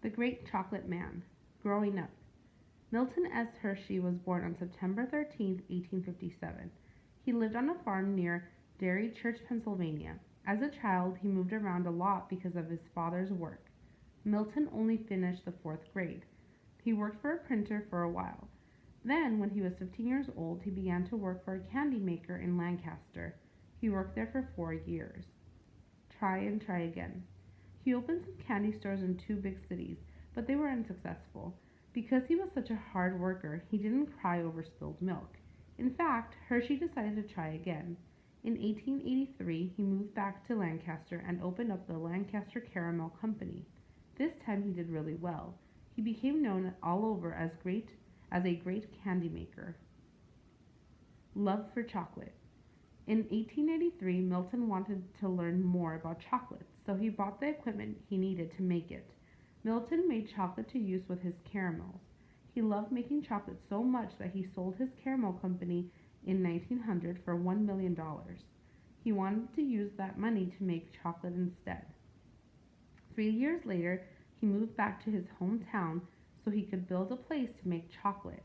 The Great Chocolate Man. Growing up. Milton S. Hershey was born on September 13, 1857. He lived on a farm near Dairy Church, Pennsylvania. As a child, he moved around a lot because of his father's work. Milton only finished the fourth grade. He worked for a printer for a while. Then, when he was 15 years old, he began to work for a candy maker in Lancaster. He worked there for 4 years. Try and try again. He opened some candy stores in two big cities, but they were unsuccessful. Because he was such a hard worker, he didn't cry over spilled milk. In fact, Hershey decided to try again. In 1883, he moved back to Lancaster and opened up the Lancaster Caramel Company. This time he did really well. He became known all over as a great candy maker. Love for chocolate. In 1883, Milton wanted to learn more about chocolate, so he bought the equipment he needed to make it. Milton made chocolate to use with his caramels. He loved making chocolate so much that he sold his caramel company in 1900 for $1 million. He wanted to use that money to make chocolate instead. 3 years later, he moved back to his hometown so he could build a place to make chocolate.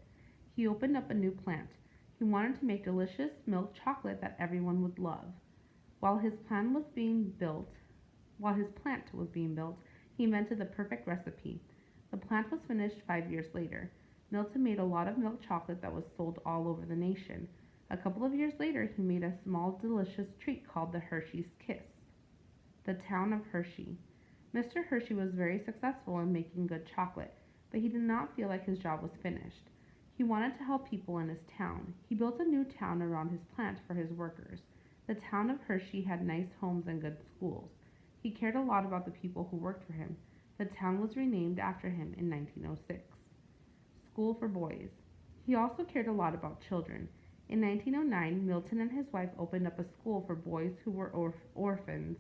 He opened up a new plant. He wanted to make delicious milk chocolate that everyone would love. While his plant was being built, he invented the perfect recipe. The plant was finished 5 years later. Milton made a lot of milk chocolate that was sold all over the nation. A couple of years later, he made a small, delicious treat called the Hershey's Kiss. The town of Hershey. Mr. Hershey was very successful in making good chocolate, but he did not feel like his job was finished. He wanted to help people in his town. He built a new town around his plant for his workers. The town of Hershey had nice homes and good schools. He cared a lot about the people who worked for him. The town was renamed after him in 1906. School for boys. He also cared a lot about children. In 1909, Milton and his wife opened up a school for boys who were orphans.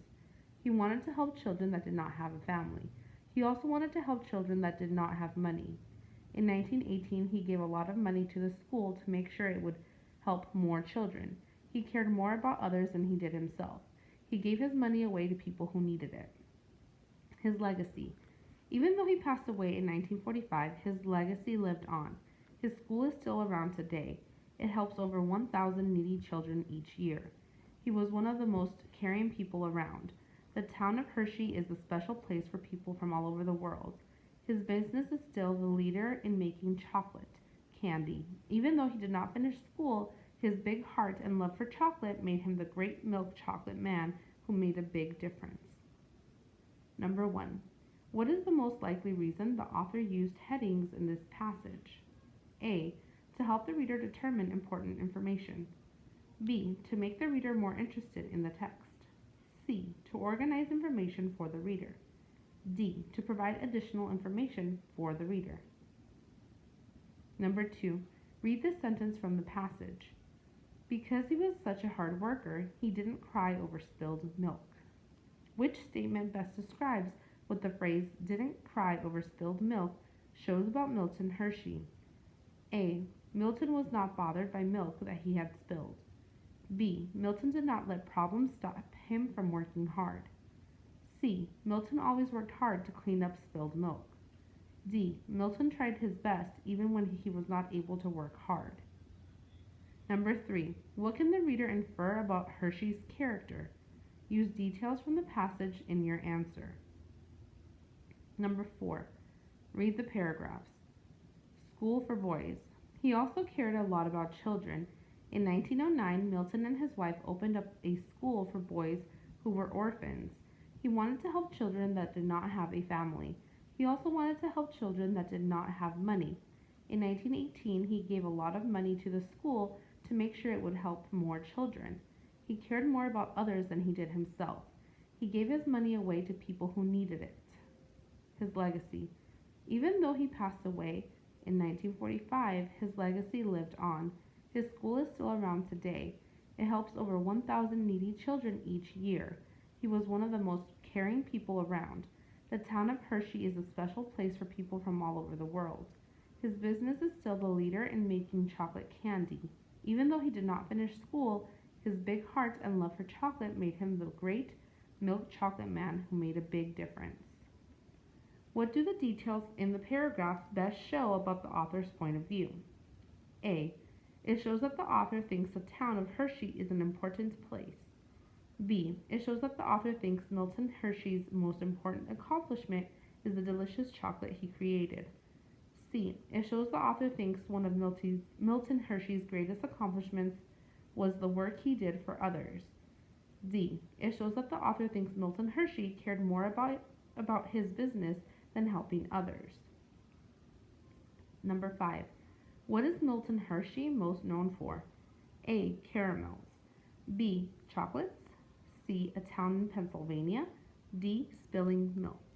He wanted to help children that did not have a family. He also wanted to help children that did not have money. In 1918, he gave a lot of money to the school to make sure it would help more children. He cared more about others than he did himself. He gave his money away to people who needed it. His legacy. Even though he passed away in 1945, his legacy lived on. His school is still around today. It helps over 1,000 needy children each year. He was one of the most caring people around. The town of Hershey is a special place for people from all over the world. His business is still the leader in making chocolate, candy. Even though he did not finish school, his big heart and love for chocolate made him the great milk chocolate man who made a big difference. Number 1. What is the most likely reason the author used headings in this passage? A. To help the reader determine important information. B. To make the reader more interested in the text. C. To organize information for the reader. D. To provide additional information for the reader. Number 2. Read this sentence from the passage. Because he was such a hard worker, he didn't cry over spilled milk. Which statement best describes what the phrase "didn't cry over spilled milk" shows about Milton Hershey? A. Milton was not bothered by milk that he had spilled. B. Milton did not let problems stop him from working hard. C. Milton always worked hard to clean up spilled milk. D. Milton tried his best even when he was not able to work hard. Number 3. What can the reader infer about Hershey's character? Use details from the passage in your answer. Number 4. Read the paragraphs. School for boys. He also cared a lot about children. In 1909, Milton and his wife opened up a school for boys who were orphans. He wanted to help children that did not have a family. He also wanted to help children that did not have money. In 1918, he gave a lot of money to the school to make sure it would help more children. He cared more about others than he did himself. He gave his money away to people who needed it. His legacy. Even though he passed away in 1945, his legacy lived on. His school is still around today. It helps over 1,000 needy children each year. He was one of the most caring people around. The town of Hershey is a special place for people from all over the world. His business is still the leader in making chocolate candy. Even though he did not finish school, his big heart and love for chocolate made him the great milk chocolate man who made a big difference. What do the details in the paragraphs best show about the author's point of view? A. It shows that the author thinks the town of Hershey is an important place. B. It shows that the author thinks Milton Hershey's most important accomplishment is the delicious chocolate he created. C. It shows the author thinks one of Milton Hershey's greatest accomplishments was the work he did for others. D. It shows that the author thinks Milton Hershey cared more about his business than helping others. Number 5. What is Milton Hershey most known for? A. Caramels. B. Chocolates. C. A town in Pennsylvania. D. Spilling milk.